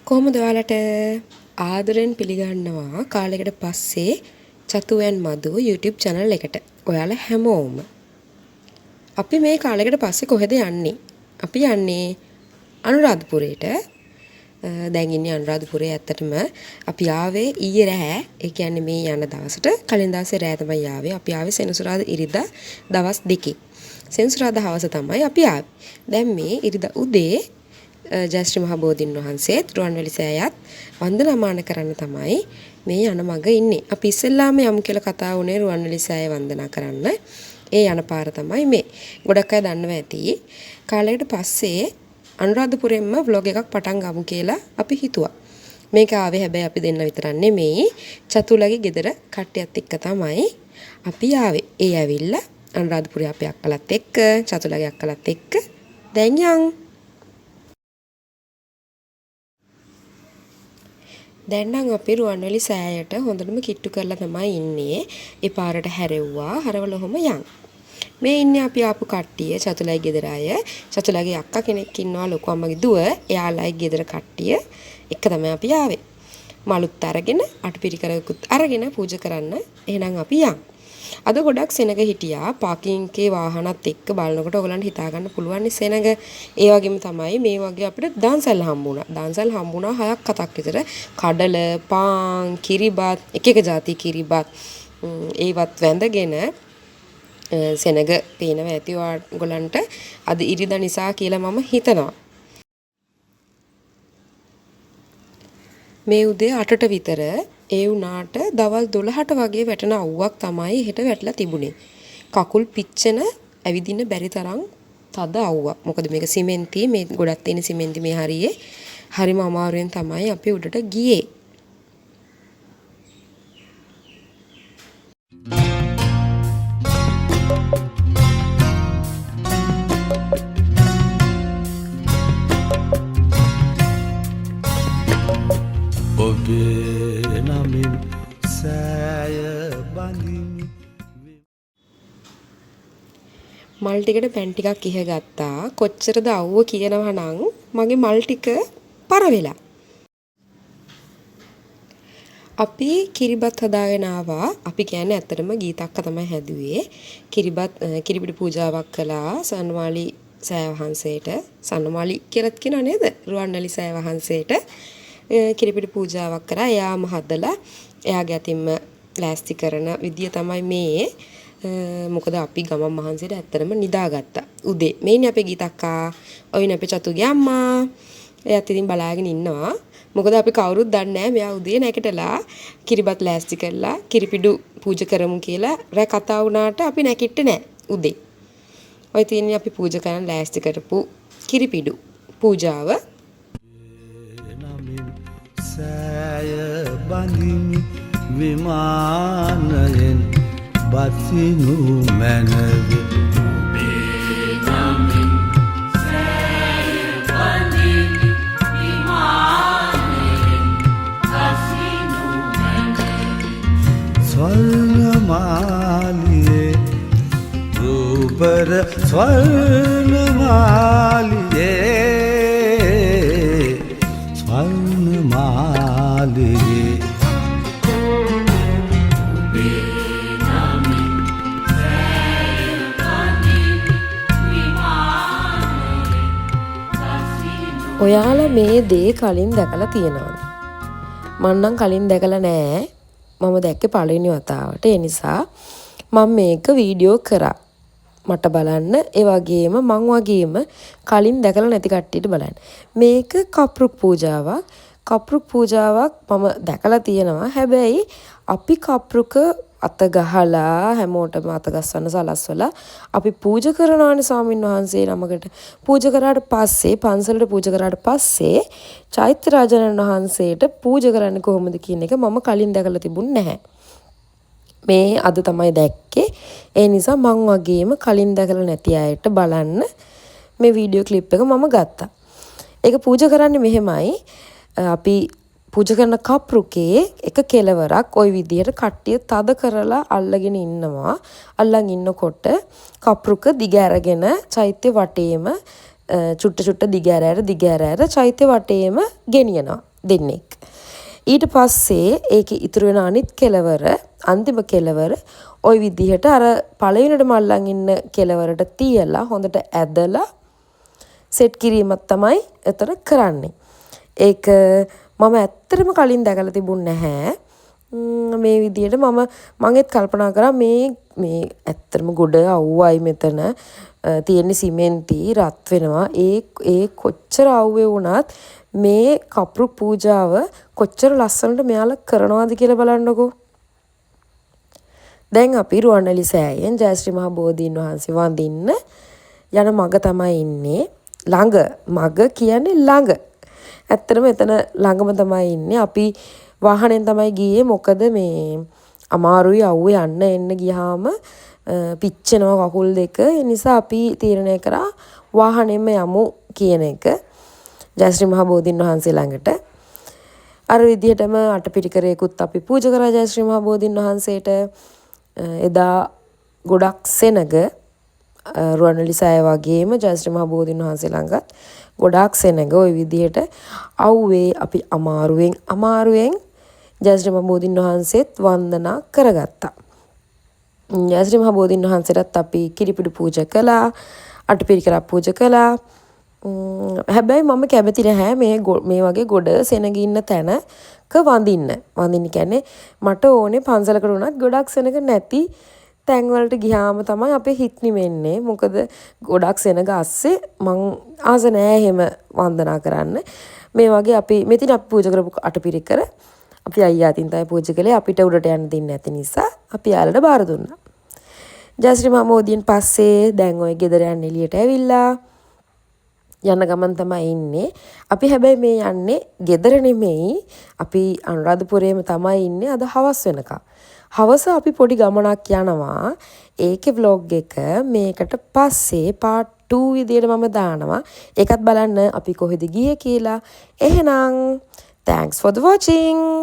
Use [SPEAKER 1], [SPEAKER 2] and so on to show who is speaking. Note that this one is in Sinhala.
[SPEAKER 1] කොහොමද ඔයාලට ආදරෙන් පිළිගන්නවා කාලයකට පස්සේ චතුයන් මදු YouTube channel එකට. ඔයාලා හැමෝම අපි මේ කාලයකට පස්සේ කොහෙද යන්නේ? අපි යන්නේ අනුරාධපුරයට. දැන් ඉන්නේ අනුරාධපුරේ. ඇත්තටම අපි ආවේ ඊයේ රෑ. ඒ කියන්නේ මේ යන දවසට කලින් දවසේ රෑ තමයි ආවේ. අපි ආවේ සෙනසුරාදා ඉරිදා දවස් 2. සෙනසුරාදා හවස තමයි අපි ආවේ. දැන් මේ ඉරිදා උදේ ජයශ්‍රී මහ බෝධින් වහන්සේත් රුවන්වැලි සෑයත් වන්දනාමාන කරන්න තමයි මේ යන මඟ ඉන්නේ. අපි ඉස්සෙල්ලාම යමු කියලා කතා වුණේ රුවන්වැලි සෑය වන්දනා කරන්න. ඒ යන පාර තමයි මේ. ගොඩක් අය දන්නවා ඇති. කාලයකට පස්සේ අනුරාධපුරෙන්ම vlog එකක් පටන් ගමු කියලා අපි හිතුවා. මේක ආවේ හැබැයි අපි දෙන්න විතරක් නෙමෙයි. චතුලගේ ගෙදර කට්ටියත් එක්ක තමයි අපි ආවේ. ඒ ඇවිල්ලා අනුරාධපුරේ අපේ අක්කලත් එක්ක, චතුලගේ අක්කලත් එක්ක දැන් යන්. දැන් නම් අපි රුවන්වැලි සෑයට හොඳටම කිට්ටු කරලා තමයි ඉන්නේ. ඒ පාරට හැරෙව්වා. හරවල ඔහොම යන්. මේ ඉන්නේ අපි ආපු කට්ටිය චතුලයි ගෙදර අය. චතුලගේ අක්කා කෙනෙක් ඉන්නවා ලොකු අම්මගේ දුව. එයාලයි ගෙදර කට්ටිය එක තමයි අපි ආවේ. මලුත් අරගෙන අටපිරිකරකුත් අරගෙන පූජා කරන්න. එහෙනම් අපි යන්. අද ගොඩක් සෙනග හිටියා. පාකින් එකේ වාහනත් එක්ක බලනකොට ඔයගලන්ට හිතා ගන්න පුළුවන් සෙනග. ඒ වගේම තමයි මේ වගේ අපිට දාන්සල් හම්බුණා. දාන්සල් හම්බුණා 6ක් 7ක් විතර. කඩල, පාන්, කිරිබත්, එක එක જાති කිරිබත් ඒවත් වැඳගෙන සෙනග පේනවා ඇති ඔයගලන්ට. අද ඉරිදා නිසා කියලා මම හිතනවා. මේ උදේ 8ට විතර ඒ වුණාට දවල් 12ට වගේ වැටෙන අවුවක් තමයි හෙට වැටලා තිබුණේ. කකුල් පිච්චෙන ඇවිදින්න බැරි තරම් තද අවුවක්. මොකද මේක සිමෙන්ති, මේ ගොඩක් තියෙන සිමෙන්ති මේ හරියේ. හරිම අමාරුවෙන් තමයි අපි උඩට ගියේ.
[SPEAKER 2] ඔබේ නමින් සෑය බඳිමි.
[SPEAKER 1] මල් ටිකට පැන් ටිකක් ඉහ ගත්තා. කොච්චරද අවුව කියනවා නම් මගේ මල් ටික පර වෙලා. අපි කිරිබත් හදාගෙන ආවා. අපි කියන්නේ ඇත්තටම ගීතක්ක තමයි හැදුවේ. කිරිබිඩි පූජාවක් කළා සන්නමාලි සෑය වහන්සේට. සන්නමාලි කියලාත් කියනවා නේද? රුවන්වැලි සෑය වහන්සේට. කිරිපිටි පූජාවක් කරා. එයාම හදලා එයාගේ අතින්ම ප්ලාස්ටික් කරන විදිය තමයි මේ. මොකද අපි ගමන් මහන්සියට ඇත්තටම නිදාගත්තා උදේ. මේනේ අපේ ගීතක්කා. ඔයිනේ අපේ චතුගේ අම්මා. එයාත් ඉතින් බලාගෙන ඉන්නවා. මොකද අපි කවුරුත් දන්නේ නැහැ මෙයා උදේ නැගිටලා කිරිබත් ප්ලාස්ටික් කරලා කිරිපිඩු පූජා කරමු කියලා රැ කතා වුණාට අපි නැගිට්ටේ නැහැ උදේ. ඔය තියෙන්නේ අපි පූජා කරන්න ප්ලාස්ටික් කරපු කිරිපිඩු පූජාව.
[SPEAKER 2] සෑය බඳිමි විමානයෙන් බසිනු මැනවි. ඔබේ නමින් සෑය බඳිමි විමානයෙන් බසිනු මැනවි. ස්වර්ණමාලියේ රූපර ස්වර්ණමාලියේ ස්වර්ණමාලියේ
[SPEAKER 1] ඔයාලා මේ දේ කලින් දැකලා තියෙනවද? මම නම් කලින් දැකලා නෑ. මම දැක්කේ පළවෙනි වතාවට. ඒ නිසා මම මේක වීඩියෝ කරා. මට බලන්න, ඒ වගේම මං වගේම කලින් දැකලා නැති කට්ටියට බලන්න. මේක කප්රුක් පූජාවක්. කප්රුක් පූජාවක් මම දැකලා තියෙනවා. හැබැයි අපි කප්රුක අත ගහලා හැමෝටම අත ගස්සන්න සලස්වලා අපි පූජා කරනවානේ ස්වාමින් වහන්සේ නමකට. පූජා කරාට පස්සේ පන්සලට පූජා කරාට පස්සේ චෛත්‍ය රාජානන් වහන්සේට පූජා කරන්නේ කොහොමද කියන එක මම කලින් දැකලා තිබුණ නැහැ. මේ අද තමයි දැක්කේ. ඒ නිසා මං වගේම කලින් දැකලා නැති අයට බලන්න මේ වීඩියෝ ක්ලිප් එක මම ගත්තා. ඒක පූජා කරන්නේ මෙහෙමයි. අපි පූජා කරන කප්රුකේ එක කෙලවරක් ওই විදියට කට්ටිය තද කරලා අල්ලගෙන ඉන්නවා. අල්ලන් ඉන්නකොට කප්රුක දිග අරගෙන චෛත්‍ය වටේම චුට්ට චුට්ට දිග ඇර චෛත්‍ය වටේම ගෙනියනවා. දෙන්නෙක්. ඊට පස්සේ ඒකේ ඉතුරු වෙන අනිත් කෙලවර අන්තිම කෙලවර ওই විදිහට අර පළවෙනිට මල්ලන් ඉන්න කෙලවරට තියලා හොඳට ඇදලා සෙට් කිරීමක් තමයි එතන කරන්නේ. ඒක මම ඇත්තටම කලින් දැකලා තිබුණ නැහැ. මේ විදිහට මගෙත් කල්පනා කරා මේ ඇත්තටම ගොඩ අවුවයි මෙතන තියෙන සිමෙන්ති රත් වෙනවා. ඒ කොච්චර අවුවේ වුණත් මේ කපුරු පූජාව කොච්චර ලස්සනට මෙයාලා කරනවාද කියලා බලන්නකෝ. දැන් අපි රුවන්වැලි සෑයෙන් ජයශ්‍රී මහ බෝධීන් වහන්සේ වඳින්න යන මග තමයි ඉන්නේ. ළඟ මග කියන්නේ ළඟ. ඇත්තටම එතන ළඟම තමයි ඉන්නේ. අපි වාහනෙන් තමයි ගියේ. මොකද මේ අමාරුයි අවුවේ යන්න එන්න ගියාම පිච්චෙනවා කකුල් දෙක. ඒ නිසා අපි තීරණය කරා වාහනෙන්ම යමු කියන එක. ජයශ්‍රී මහ බෝධීන් වහන්සේ ළඟට. අර විදිහටම අටපිරිකරයකුත් අපි පූජා කරා ජයශ්‍රී මහ බෝධීන් වහන්සේට. එදා ගොඩක් සෙනග රුවන්වැලි සෑය වගේම ජයශ්‍රී මහ බෝධීන් වහන්සේ ළඟත් ගොඩාක් සෙනග ওই විදිහට අවුවේ අපි අමාරුවෙන් ජයශ්‍රී මහ බෝධීන් වහන්සේත් වන්දනා කරගත්තා. ජයශ්‍රී මහ බෝධීන් වහන්සේටත් අපි කිරිපිඩු පූජා කළා, අටපිරිකරක් පූජා කළා. හැබැයි මම කැමති නැහැ මේ වගේ ගොඩ සෙනග ඉන්න තැනක වඳින්න. වඳින්න කියන්නේ මට ඕනේ පන්සලකට උනත් ගොඩක් සෙනග නැති තැන්වලට ගියාම තමයි අපේ හිත නිවෙන්නේ. මොකද ගොඩක් සෙනග අස්සේ මං ආස නෑ එහෙම වන්දනා කරන්න. මේ වගේ අපි මෙතින් අපි පූජා කරපු අටපිරිකර අපි අයියා අතින් තමයි පූජා කළේ. අපිට උඩට යන්න දෙන්නේ නැති නිසා අපි යාළට බාර දුන්නා. ජයශ්‍රී මහ බෝධීන් පස්සේ දැන් ওই ගෙදර යන්න එළියට ඇවිල්ලා යන ගමන් තමයි ඉන්නේ. අපි හැබැයි මේ යන්නේ ගෙදර නෙමෙයි. අපි අනුරාධපුරයේම තමයි ඉන්නේ අද හවස් වෙනකම්. හවස අපි පොඩි ගමනක් යනවා. ඒකේ vlog එක මේකට පස්සේ part 2 විදියට මම දානවා. ඒකත් බලන්න අපි කොහෙද ගියේ කියලා. එහෙනම් thanks for the watching.